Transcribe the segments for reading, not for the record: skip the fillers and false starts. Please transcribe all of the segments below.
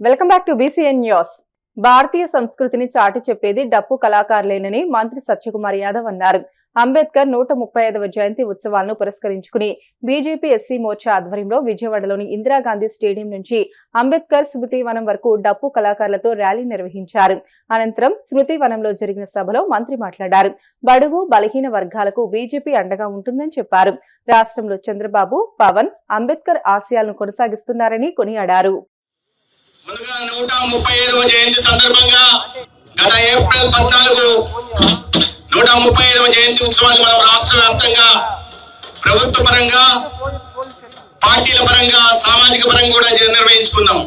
Welcome back to BCN news. భారతీయ సంస్కృతిని చాటి చెప్పేది డప్పు కళాకారులేనని మంత్రి సత్యకుమార్ యాదవ్ అన్నారు. అంబేద్కర్ 135వ జయంతి ఉత్సవాలను పురస్కరించుకుని బీజేపీ ఎస్సీ మోర్చా ఆధ్వర్యంలో విజయవాడలోని ఇందిరాగాంధీ స్టేడియం నుంచి అంబేద్కర్ స్మృతివనం వరకు డప్పు కళాకారులతో ర్యాలీ నిర్వహించారు. అనంతరం స్మృతివనంలో జరిగిన సభలో మంత్రి మాట్లాడారు. బడుగు బలహీన వర్గాలకు బీజేపీ అండగా ఉంటుందని చెప్పారు. రాష్ట్రంలో చంద్రబాబు, పవన్ అంబేద్కర్ ఆశయాలను కొనసాగిస్తున్నారని కొనియాడారు. 135వ జయంతి సందర్భంగా గత ఏప్రిల్ 14 135వ జయంతి ఉత్సవాలు మనం రాష్ట్ర వ్యాప్తంగా ప్రభుత్వ పరంగా, పార్టీల పరంగా, సామాజిక పరంగా కూడా నిర్వహించుకున్నాం.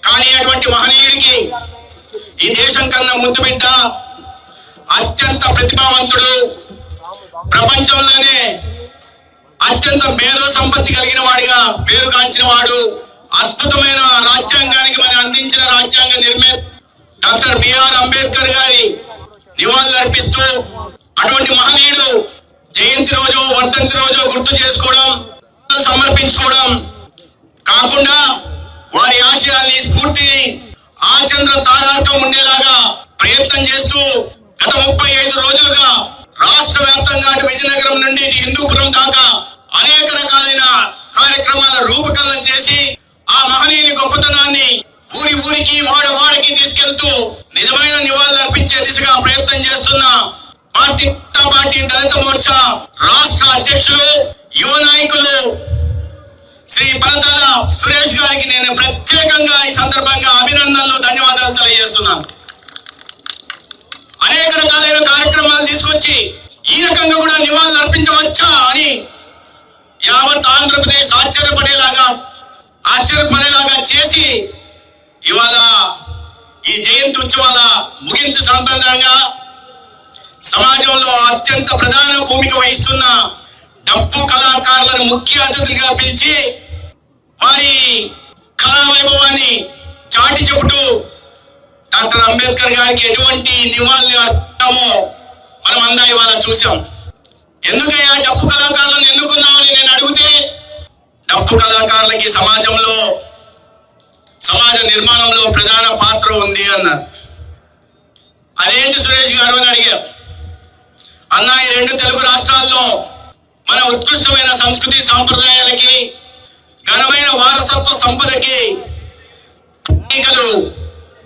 కానీ అటువంటి మహనీయుడికి ఈ దేశం కన్నా ముద్దు బిడ్డ, అత్యంత ప్రతిభావంతుడు, ప్రపంచంలోనే అత్యంత మేధో సంపత్తి కలిగిన వాడిగా పేరుగాంచిన వాడు, అద్భుతమైన రాజ్యాంగానికి మనం అందించిన రాజ్యాంగ నిర్మాత డాక్టర్ బిఆర్ అంబేద్కర్ గారి నివాళులు అర్పిస్తూ అటువంటి మహనీయుడు జయంతి రోజు, వర్ధంతి రోజు గుర్తు చేసుకోవడం, సమర్పించుకోవడం కాకుండా వారి ఆశయాల్ని, స్ఫూర్తిని ఆచంద్ర తారార్కం ఉండేలాగా ప్రయత్నం చేస్తూ గత 35 రోజులుగా రాష్ట్ర వ్యాప్తంగా అటు విజయనగరం నుండి హిందూపురం దాకా అనేక రకాలైన కార్యక్రమాల రూపకల్పన చేసి ఆ మహనీయుని గొప్పతనాన్ని ఊరి ఊరికి, వాడవాడకి తీసుకెళ్తూ నిజమైన నివాళులు అర్పించే దిశగా ప్రయత్నం చేస్తున్న పార్టీ దళిత మోర్చా రాష్ట్ర అధ్యక్షులు, యువ నాయకులు శ్రీ పరతాల సురేష్ గారికి నేను ప్రత్యేకంగా ఈ సందర్భంగా అభినందనలు, ధన్యవాదాలు తెలియజేస్తున్నాను. అనేక రకాలైన కార్యక్రమాలు తీసుకొచ్చి ఈ రకంగా కూడా నివాళులు అర్పించవచ్చా అని యావత్ ఆంధ్రప్రదేశ్ ఆశ్చర్యపడేలాగా చేసి ఇవాళ ఈ జయంతి ఉత్సవాల ముగింపు సందర్భంగా సమాజంలో అత్యంత ప్రధాన భూమిక వహిస్తున్న డప్పు కళాకారులను ముఖ్య అతిథులుగా పిలిచి వారి కళా వైభవాన్ని చాటి చెబుతూ డాక్టర్ అంబేద్కర్ గారికి ఎటువంటి నివాళులు అర్పిస్తామో మనం అందా ఇవాళ చూసాం. ఎందుకయ్యా డప్పు కళాకారులను ఎన్నుకున్నామని నేను అడిగితే, డప్పు కళాకారులకి సమాజ నిర్మాణంలో ప్రధాన పాత్ర ఉంది అన్నారు. అదేంటి సురేష్ గారు అని అడిగారు. అన్న, ఈ 2 తెలుగు రాష్ట్రాల్లో మన ఉత్కృష్టమైన సంస్కృతి సాంప్రదాయాలకి, ఘనమైన వారసత్వ సంపదకి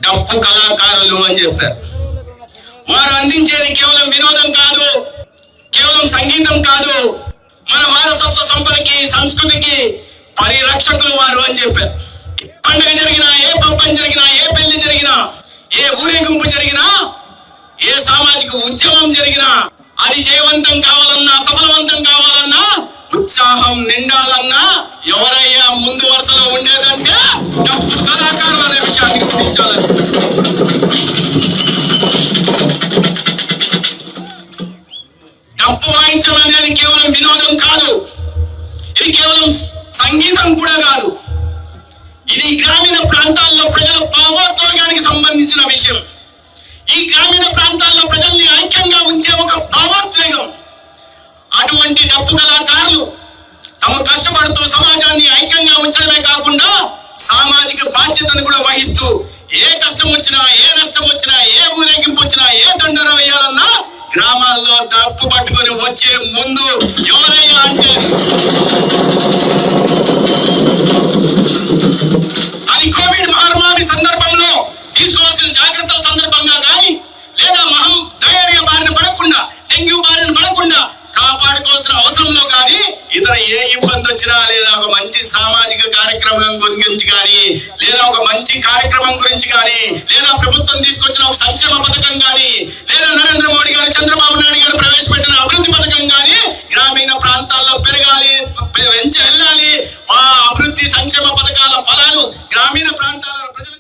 డప్పు కళాకారులు అని చెప్పారు. వారు అందించేది కేవలం వినోదం కాదు, కేవలం సంగీతం కాదు, మన వారసత్వ సంపదకి, సంస్కృతికి పరిరక్షకులు వారు అని చెప్పారు. పండుగ జరిగినా, ఏ పబ్బం జరిగినా, ఏ పెళ్లి జరిగినా, ఏ ఊరేగింపు జరిగినా, ఏ సామాజిక ఉద్యమం జరిగినా అది జయవంతం కావాలన్నా, సఫలవంతం కావాలన్నా, ఉత్సాహం నిండాలన్నా ఎవరయ్యా ముందు వరుసలో ఉండేదంటే డప్పు కళాకారులు అనే విషయాన్ని గుర్తించాలని. డప్పు వాయించడం అనేది కేవలం వినోదం కాదు, ఇది కేవలం సంగీతం కూడా కాదు. ఇది గ్రామీణ ప్రాంతాల్లో ప్రజల భావోద్వేగానికి సంబంధించిన విషయం. ఈ గ్రామీణ ప్రాంతాల్లో ప్రజల్ని ఐక్యంగా ఉంచే ఒక భావోద్వేగం. అటువంటి డప్పు కళాకారులు తమ కష్టపడుతూ సమాజాన్ని ఐక్యంగా ఉంచడమే కాకుండా సామాజిక బాధ్యతను కూడా వహిస్తూ ఏ కష్టం వచ్చినా, ఏ నష్టం వచ్చినా, ఏ ఊరేగింపు వచ్చినా, ఏ దండన వేయాలన్నా గ్రామాల్లో డప్పు పట్టుకొని వచ్చే ముందు ఎవరయ్యా అంటే అది కోవిడ్ మహమ్మారి సందర్భంలో తీసుకోవాల్సిన జాగ్రత్తల సందర్భంగా కానీ, లేదా ధైర్య బారిన పడకుండా, డెంగ్యూ బారిన పడకుండా కాపాడుకోవాల్సిన అవసరంలో కానీ, ఇతర ఏ ఇబ్బంది వచ్చినా, లేదా ఒక మంచి సామాజిక కార్యక్రమం గురించి కానీ, లేదా ఒక మంచి కార్యక్రమం గురించి కానీ, లేదా ప్రభుత్వం తీసుకొచ్చిన ఒక సంక్షేమ పథకం కానీ, లేదా నరేంద్ర మోడీ గారు, చంద్రబాబు నాయుడు గారు ప్రవేశపెట్టిన అభివృద్ధి పథకం కానీ గ్రామీణ ప్రాంతాల్లో పెరగాలి, వెళ్ళాలి. ఆ అభివృద్ధి సంక్షేమ పథకాల ఫలాలు గ్రామీణ ప్రాంతాల ప్రజలకు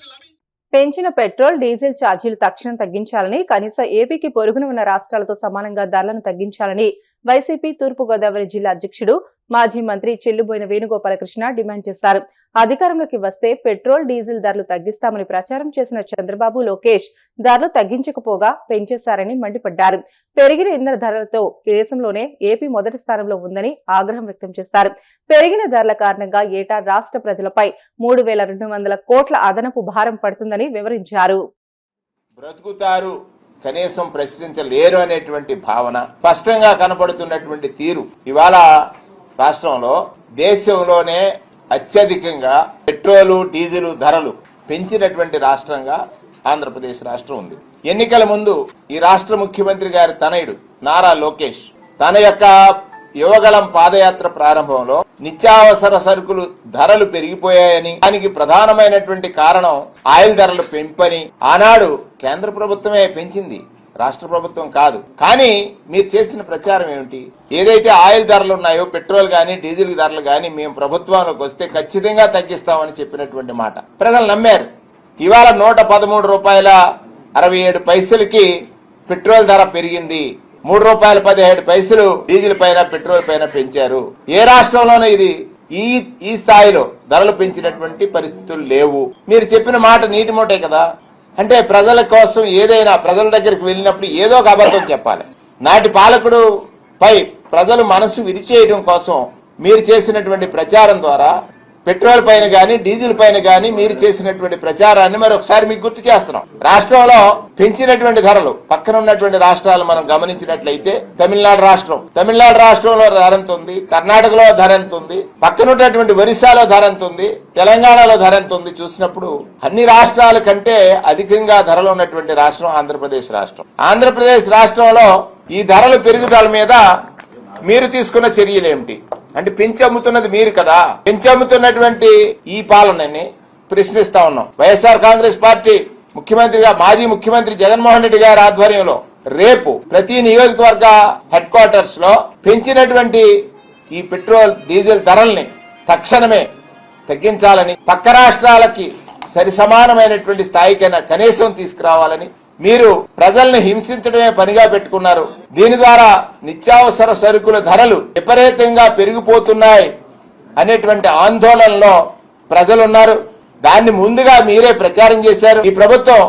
పెంచిన పెట్రోల్, డీజిల్ ఛార్జీలు తక్షణం తగ్గించాలని, కనీస ఏపీకి పొరుగున ఉన్న రాష్ట్రాలతో సమానంగా ధరలను తగ్గించాలని వైసీపీ తూర్పుగోదావరి జిల్లా అధ్యక్షుడు మాజీ మంత్రి చెల్లుబోయిన వేణుగోపాలకృష్ణ డిమాండ్ చేశారు. అధికారంలోకి వస్తే పెట్రోల్, డీజిల్ ధరలు తగ్గిస్తామని ప్రచారం చేసిన చంద్రబాబు, లోకేష్ ధరలు తగ్గించకపోగా పెంచేశారని మండిపడ్డారు. పెరిగిన ఇంధన ధరలతో దేశంలోనే ఏపీ మొదటి స్థానంలో ఉందని ఆగ్రహం వ్యక్తం చేశారు. పెరిగిన ధరల కారణంగా ఏటా రాష్ట్ర ప్రజలపై 3,200 కోట్ల అదనపు భారం పడుతుందని వివరించారు. బ్రతుకుతారు, కనీసం ప్రశ్నించలేరు అనేటువంటి భావన స్పష్టంగా కనపడుతున్నటువంటి తీరు ఇవాళ రాష్ట్రంలో దేశంలోనే అత్యధికంగా పెట్రోలు, డీజిల్ ధరలు పెంచినటువంటి రాష్ట్రంగా ఆంధ్రప్రదేశ్ రాష్ట్రం ఉంది. ఎన్నికల ముందు ఈ రాష్ట్ర ముఖ్యమంత్రి గారి తనయుడు నారా లోకేష్ తన యొక్క యువగళం పాదయాత్ర ప్రారంభంలో నిత్యావసర సరుకులు ధరలు పెరిగిపోయాయని, దానికి ప్రధానమైనటువంటి కారణం ఆయిల్ ధరలు పెంపని ఆనాడు కేంద్ర ప్రభుత్వమే పెంచింది, రాష్ట్ర ప్రభుత్వం కాదు. కానీ మీరు చేసిన ప్రచారం ఏమిటి? ఏదైతే ఆయిల్ ధరలు ఉన్నాయో, పెట్రోల్ గానీ డీజిల్ ధరలు గానీ మేము ప్రభుత్వానికి వస్తే ఖచ్చితంగా తగ్గిస్తామని చెప్పినటువంటి మాట ప్రజలు నమ్మారు. ఇవాళ 113 రూపాయల 67 పైసలకి పెట్రోల్ ధర పెరిగింది. 3 రూపాయల 17 పైసలు డీజిల్ పైన, పెట్రోల్ పైన పెంచారు. ఏ రాష్ట్రంలోనూ ఇది ఈ స్థాయిలో ధరలు పెంచినటువంటి పరిస్థితులు లేవు. మీరు చెప్పిన మాట నీటి మూటే కదా. అంటే ప్రజల కోసం ఏదైనా ప్రజల దగ్గరికి వెళ్ళినప్పుడు ఏదో ఒక అబద్ధం చెప్పాలి. నాటి పాలకుడు పై ప్రజలు మనసు విరిచేయడం కోసం మీరు చేసినటువంటి ప్రచారం ద్వారా పెట్రోల్ పైన గానీ డీజిల్ పైన గానీ మీరు చేసినటువంటి ప్రచారాన్ని మరొకసారి మీకు గుర్తు చేస్తున్నాం. రాష్ట్రంలో పెంచినటువంటి ధరలు పక్కన ఉన్నటువంటి రాష్ట్రాలు మనం గమనించినట్లయితే తమిళనాడు రాష్ట్రంలో ధర ఎంత ఉంది, కర్ణాటకలో ధర ఎంత ఉంది, పక్కనున్నటువంటి ఒరిస్సాలో ధర ఎంత ఉంది, తెలంగాణలో ధర ఎంత ఉంది చూసినప్పుడు అన్ని రాష్ట్రాల కంటే అధికంగా ధరలు ఉన్నటువంటి రాష్ట్రం ఆంధ్రప్రదేశ్ రాష్ట్రం. ఆంధ్రప్రదేశ్ రాష్ట్రంలో ఈ ధరల పెరుగుదల మీద మీరు తీసుకున్న చర్యలు ఏమిటి? అంటే పెంచి అమ్ముతున్నది మీరు కదా. పెంచి అమ్ముతున్నటువంటి ఈ పాలనని ప్రశ్నిస్తా ఉన్నాం. వైఎస్ఆర్ కాంగ్రెస్ పార్టీ ముఖ్యమంత్రిగా మాజీ ముఖ్యమంత్రి జగన్మోహన్ రెడ్డి గారి ఆధ్వర్యంలో రేపు ప్రతి నియోజకవర్గ హెడ్ క్వార్టర్స్ లో పెంచినటువంటి ఈ పెట్రోల్, డీజిల్ ధరల్ని తక్షణమే తగ్గించాలని, పక్క రాష్ట్రాలకి సరి సమానమైనటువంటి స్థాయికైనా కనీసం తీసుకురావాలని మీరు ప్రజల్ని హింసించడమే పనిగా పెట్టుకున్నారు. దీని ద్వారా నిత్యావసర సరుకుల ధరలు విపరీతంగా పెరిగిపోతున్నాయి అనేటువంటి ఆందోళనలో ప్రజలున్నారు. దాన్ని ముందుగా మీరే ప్రచారం చేశారు. ఈ ప్రభుత్వం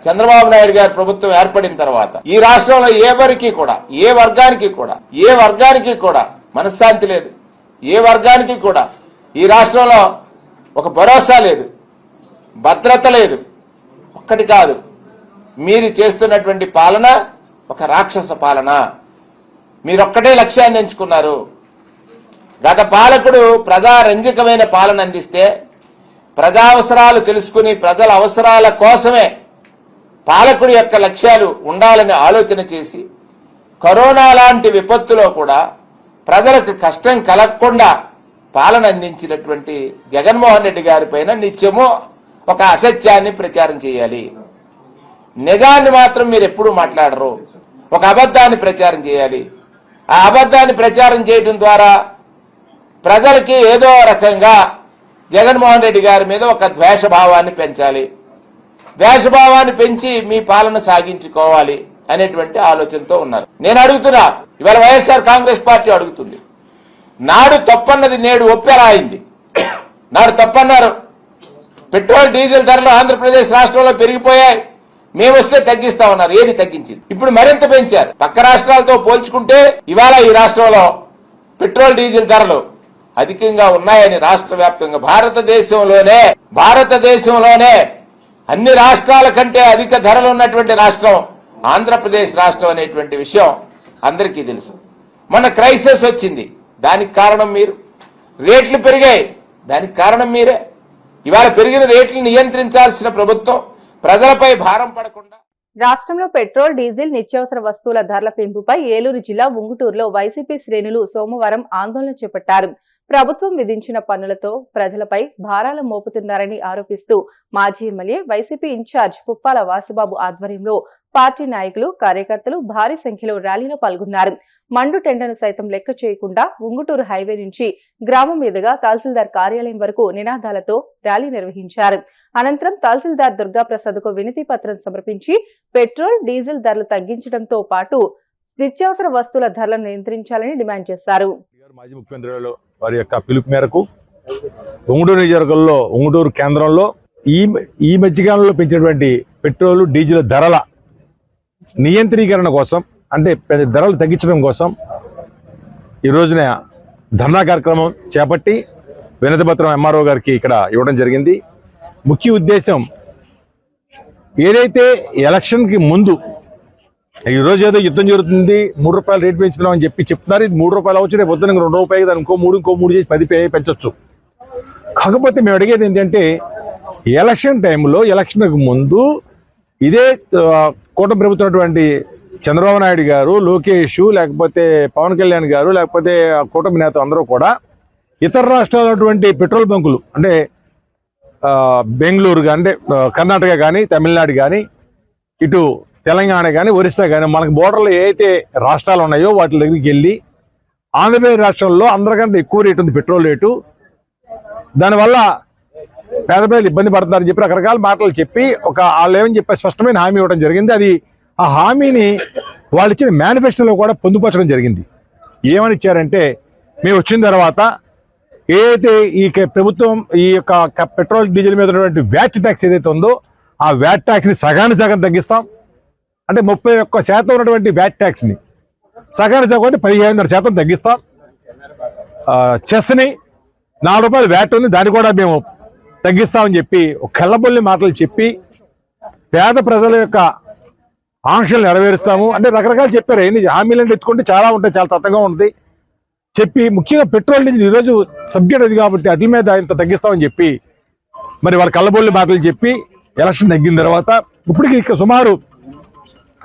చంద్రబాబు నాయుడు గారి ప్రభుత్వం ఏర్పడిన తర్వాత ఈ రాష్ట్రంలో ఏ వర్గానికి కూడా మనశ్శాంతి లేదు. ఏ వర్గానికి కూడా ఈ రాష్ట్రంలో ఒక భరోసా లేదు, భద్రత లేదు. ఒక్కటి కాదు, మీరు చేస్తున్నటువంటి పాలన ఒక రాక్షస పాలన. మీరొక్కటే లక్ష్యాన్ని ఎంచుకున్నారు. గత పాలకుడు ప్రజారంజకమైన పాలన అందిస్తే ప్రజా అవసరాలు తెలుసుకుని ప్రజల అవసరాల కోసమే పాలకుడి యొక్క లక్ష్యాలు ఉండాలని ఆలోచన చేసి కరోనా లాంటి విపత్తులో కూడా ప్రజలకు కష్టం కలగకుండా పాలన అందించినటువంటి జగన్మోహన్ రెడ్డి గారి పైన నిత్యము ఒక అసత్యాన్ని ప్రచారం చేయాలి. నిజాన్ని మాత్రం మీరు ఎప్పుడూ మాట్లాడరు. ఒక అబద్ధాన్ని ప్రచారం చేయాలి. ఆ అబద్ధాన్ని ప్రచారం చేయడం ద్వారా ప్రజలకి ఏదో రకంగా జగన్మోహన్ రెడ్డి గారి మీద ఒక ద్వేషభావాన్ని పెంచాలి. ద్వేషభావాన్ని పెంచి మీ పాలన సాగించుకోవాలి అనేటువంటి ఆలోచనతో ఉన్నారు. నేను అడుగుతున్నా, ఇవాళ వైఎస్ఆర్ కాంగ్రెస్ పార్టీ అడుగుతుంది, నాడు తప్పన్నది నేడు ఒప్పేలా అయింది. నాడు తప్పన్నారు, పెట్రోల్ డీజిల్ ధరలు ఆంధ్రప్రదేశ్ రాష్ట్రంలో పెరిగిపోయాయి, మేము వస్తే తగ్గిస్తా ఉన్నారు. ఏది తగ్గించింది? ఇప్పుడు మరింత పెంచారు. పక్క రాష్ట్రాలతో పోల్చుకుంటే ఇవాళ ఈ రాష్ట్రంలో పెట్రోల్ డీజిల్ ధరలు అధికంగా ఉన్నాయని రాష్ట్ర వ్యాప్తంగా భారతదేశంలోనే అన్ని రాష్ట్రాల కంటే అధిక ధరలు ఉన్నటువంటి రాష్ట్రం ఆంధ్రప్రదేశ్ రాష్ట్రం అనేటువంటి విషయం అందరికీ తెలుసు. మన క్రైసిస్ వచ్చింది, దానికి కారణం మీరు. రేట్లు పెరిగాయి, దానికి కారణం మీరే. ఇవాళ పెరిగిన రేట్లు నియంత్రించాల్సిన ప్రభుత్వం ప్రజలపై భారం పడకుండా. రాష్ట్రంలో పెట్రోల్, డీజిల్, నిత్యావసర వస్తువుల ధరల పెంపుపై ఏలూరు జిల్లా ఉంగుటూరులో వైసీపీ శ్రేణులు సోమవారం ఆందోళన చేపట్టారు. ప్రభుత్వం విధించిన పన్నులతో ప్రజలపై భారాలు మోపుతున్నారని ఆరోపిస్తూ మాజీ ఎమ్మెల్యే వైసీపీ ఇన్ఛార్జ్ పుప్పాల వాసుబాబు ఆధ్వర్యంలో పార్టీ నాయకులు, కార్యకర్తలు భారీ సంఖ్యలో ర్యాలీలో పాల్గొన్నారు. మండు టెండను సైతం లెక్క చేయకుండా ఉంగుటూరు హైవే నుంచి గ్రామం మీదుగా తహసీల్దార్ కార్యాలయం వరకు నినాదాలతో ర్యాలీ నిర్వహించారు. అనంతరం తహసీల్దార్ దుర్గాప్రసాద్ కు వినతి పత్రం సమర్పించి పెట్రోల్, డీజిల్ ధరలు తగ్గించడంతో పాటు నిత్యావసర వస్తువుల ధరలను నియంత్రించాలని డిమాండ్ చేశారు. మాజీ ముఖ్యమంత్రి వారి యొక్క పిలుపు మేరకు ఉంగుటూరు నియోజకవర్గంలో ఉంగుటూరు కేంద్రంలో ఈ మధ్యకాలంలో పెంచినటువంటి పెట్రోల్ డీజిల్ ధరల నియంత్రీకరణ కోసం, అంటే ధరలు తగ్గించడం కోసం ఈ రోజున ధర్నా కార్యక్రమం చేపట్టి వినతి పత్రం ఎంఆర్ఓ గారికి ఇక్కడ ఇవ్వడం జరిగింది. ముఖ్య ఉద్దేశం ఏదైతే ఎలక్షన్కి ముందు ఈరోజు ఏదో యుద్ధం జరుగుతుంది, 3 రూపాయలు రేటు పెంచుతున్నాం అని చెప్తున్నారు. ఇది 3 రూపాయలు అవచ్చు, రేపు పొద్దున్న 2 రూపాయలు, దాని ఇంకో మూడు చేసి 10 పెంచవచ్చు. కాకపోతే మేము అడిగేది ఏంటంటే ఎలక్షన్ టైంలో, ఎలక్షన్కి ముందు ఇదే కూటమి ప్రభుత్వం చంద్రబాబు నాయుడు గారు, లోకేష్, లేకపోతే పవన్ కళ్యాణ్ గారు, లేకపోతే కూటమి నేత అందరూ కూడా ఇతర రాష్ట్రాల పెట్రోల్ బంకులు, అంటే బెంగళూరు కానీ, కర్ణాటక కానీ, తమిళనాడు కానీ, ఇటు తెలంగాణ కానీ, ఒరిస్సా కానీ, మనకు బోర్డర్లో ఏ అయితే రాష్ట్రాలు ఉన్నాయో వాటి దగ్గరికి వెళ్ళి ఆంధ్రప్రదేశ్ రాష్ట్రంలో అందరికంటే ఎక్కువ రేటు ఉంది పెట్రోల్ రేటు, దానివల్ల పేద ప్రజలు ఇబ్బంది పడుతున్నారని చెప్పి రకరకాల మాటలు చెప్పి వాళ్ళు ఏమని చెప్పి స్పష్టమైన హామీ ఇవ్వడం జరిగింది. అది ఆ హామీని వాళ్ళు ఇచ్చిన మేనిఫెస్టోలో కూడా పొందుపరచడం జరిగింది. ఏమని ఇచ్చారంటే, మేము వచ్చిన తర్వాత ఏదైతే ఈ ప్రభుత్వం ఈ యొక్క పెట్రోల్ డీజిల్ మీద ఉన్నటువంటి వ్యాట్ ట్యాక్స్ ఏదైతే ఉందో ఆ వ్యాట్ ట్యాక్స్ని సగం తగ్గిస్తాం. అంటే 31% ఉన్నటువంటి వ్యాట్ ట్యాక్స్ని సగం 15.5% తగ్గిస్తాం. చెస్ని 4 రూపాయలు వ్యాట్ ఉంది, దాన్ని కూడా మేము తగ్గిస్తామని చెప్పి కళ్ళబొల్లి మాటలు చెప్పి పేద ప్రజల యొక్క ఆంక్షలు నెరవేరుస్తాము అంటే రకరకాలు చెప్పారు. ఎన్ని హామీలను ఎత్తుకుంటే చాలా ఉంటాయి, చాలా తత్వంగా ఉంటుంది చెప్పి, ముఖ్యంగా పెట్రోల్ డీజిల్ ఈరోజు సబ్జెక్ట్ అది కాబట్టి వాటి మీద ఇంత తగ్గిస్తామని చెప్పి మరి వాళ్ళ కళ్ళబొల్లి మాటలు చెప్పి ఎలక్షన్ తగ్గిన తర్వాత ఇప్పటికీ సుమారు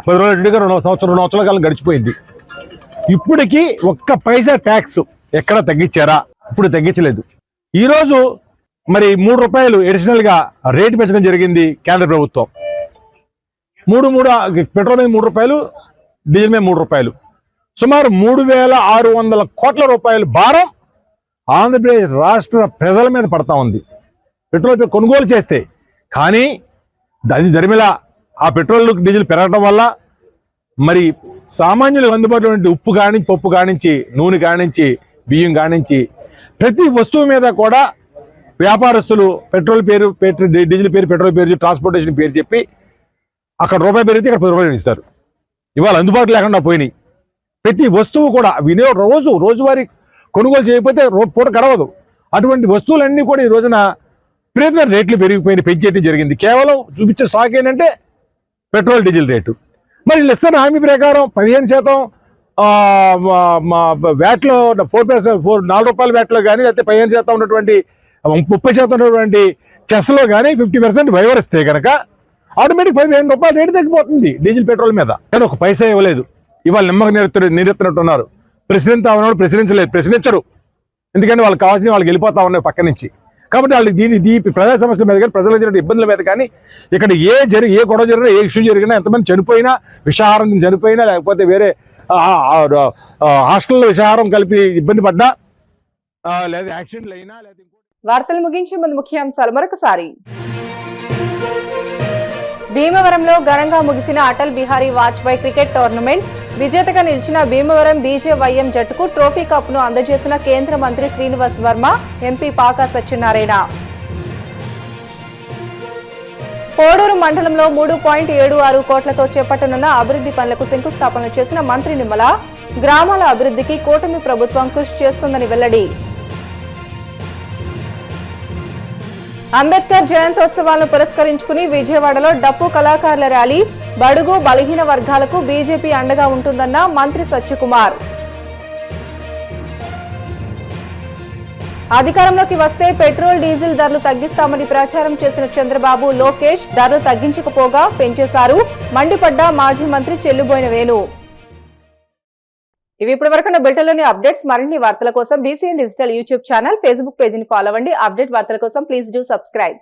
10 రోజులు, 2 సంవత్సరాల కాలం గడిచిపోయింది. ఇప్పటికీ 1 పైసా ట్యాక్స్ ఎక్కడ తగ్గించారా? ఇప్పుడు తగ్గించలేదు. ఈరోజు మరి 3 రూపాయలు అడిషనల్ గా రేటు పెంచడం జరిగింది కేంద్ర ప్రభుత్వం. పెట్రోల్ మీద 3 రూపాయలు, డీజిల్ మీద 3 రూపాయలు, సుమారు 3,600 కోట్ల రూపాయల భారం ఆంధ్రప్రదేశ్ రాష్ట్ర ప్రజల మీద పడతా ఉంది పెట్రోల్ కొనుగోలు చేస్తే. కానీ అది దరిమిలా ఆ పెట్రోల్ డీజిల్ పెరగడం వల్ల మరి సామాన్యులకు అందుబాటులో ఉప్పు కానించి, పప్పు కానించి, నూనె కానించి, బియ్యం కానించి ప్రతి వస్తువు మీద కూడా వ్యాపారస్తులు పెట్రోల్ పేరు, డీజిల్ పేరు, పెట్రోల్ పేరు, ట్రాన్స్పోర్టేషన్ పేరు చెప్పి అక్కడ రూపాయి పెరిగితే ఇక్కడ 10 రూపాయలు ఇస్తారు. ఇవాళ అందుబాటులో లేకుండా పోయినాయి. ప్రతి వస్తువు కూడా రోజువారీ కొనుగోలు చేయకపోతే పూట గడవదు. అటువంటి వస్తువులన్నీ కూడా ఈ రోజున విపరీతమైన రేట్లు పెంచేయడం జరిగింది. కేవలం చూపించే స్టాక్ ఏంటంటే పెట్రోల్ డీజిల్ రేటు. మరి వీళ్ళు ఇస్తున్న హామీ ప్రకారం 15% వ్యాట్లో 4 రూపాయల వ్యాట్లో కానీ, లేకపోతే 15% ఉన్నటువంటి 30% ఉన్నటువంటి చెస్లో కానీ 50% వైవర్ ఇస్తే కనుక ఆటోమేటిక్ 15 రూపాయలు రేటు తగ్గిపోతుంది డీజిల్ పెట్రోల్ మీద. కానీ 1 పైసా ఇవ్వలేదు. ఇవాళ నిమ్మక నీరెత్తినట్టున్నారు. ప్రశ్నించరు. ఎందుకంటే వాళ్ళకి కావాల్సిన వాళ్ళకి వెళ్ళిపోతా ఉన్నాయి పక్క నుంచి. కాబట్టి వాళ్ళు దీని ప్రజా సమస్యల మీద కానీ, ప్రజలు వచ్చిన ఇబ్బందుల మీద కానీ, ఇక్కడ ఏ గొడవ జరిగినా, ఏ ఇష్యూ జరిగినా, ఎంతమంది చనిపోయినా, విషాహారం చనిపోయినా, లేకపోతే వేరే హాస్టల్లో విషాహారం కలిపి ఇబ్బంది పడ్డా, లేదా యాక్సిడెంట్లు అయినా, లేదా వార్తలు ముగించే ముందు ముఖ్యాంశాలు మరొకసారి. భీమవరంలో ఘనంగా ముగిసిన అటల్ బిహారీ వాజ్పేయి క్రికెట్ టోర్నమెంట్. విజేతగా నిలిచిన భీమవరం బీజేవైఎం జట్టుకు ట్రోఫీ కప్ ను అందజేసిన కేంద్ర మంత్రి శ్రీనివాస్ వర్మ, ఎంపీ పాకా సత్యనారాయణ. కోడూరు మండలంలో 3.76 కోట్లతో చేపట్టనున్న అభివృద్ధి పనులకు శంకుస్థాపన చేసిన మంత్రి నిమ్మల. గ్రామాల అభివృద్ధికి కూటమి ప్రభుత్వం కృషి చేస్తుందని వెల్లడి. అంబేద్కర్ జయంతోత్సవాలను పురస్కరించుకుని విజయవాడలో డప్పు కళాకారుల ర్యాలీ. బడుగు బలహీన వర్గాలకు బీజేపీ అండగా ఉంటుందన్న మంత్రి సత్యకుమార్. అధికారంలోకి వస్తే పెట్రోల్ డీజిల్ ధరలు తగ్గిస్తామని ప్రచారం చేసిన చంద్రబాబు, లోకేష్ ధరలు తగ్గించకపోగా పెంచేశారు. మండిపడ్డ మాజీ మంత్రి చెల్లుబోయిన వేణు. ఇవి ఇప్పటివరకు బులెటిన్లోని అప్డేట్స్. మరిన్ని వార్తల కోసం BCN digital YouTube channel, Facebook పేజీని ఫాలో అవ్వండి. అప్డేట్ వార్తల కోసం ప్లీజ్ డూ సబ్స్క్రైబ్.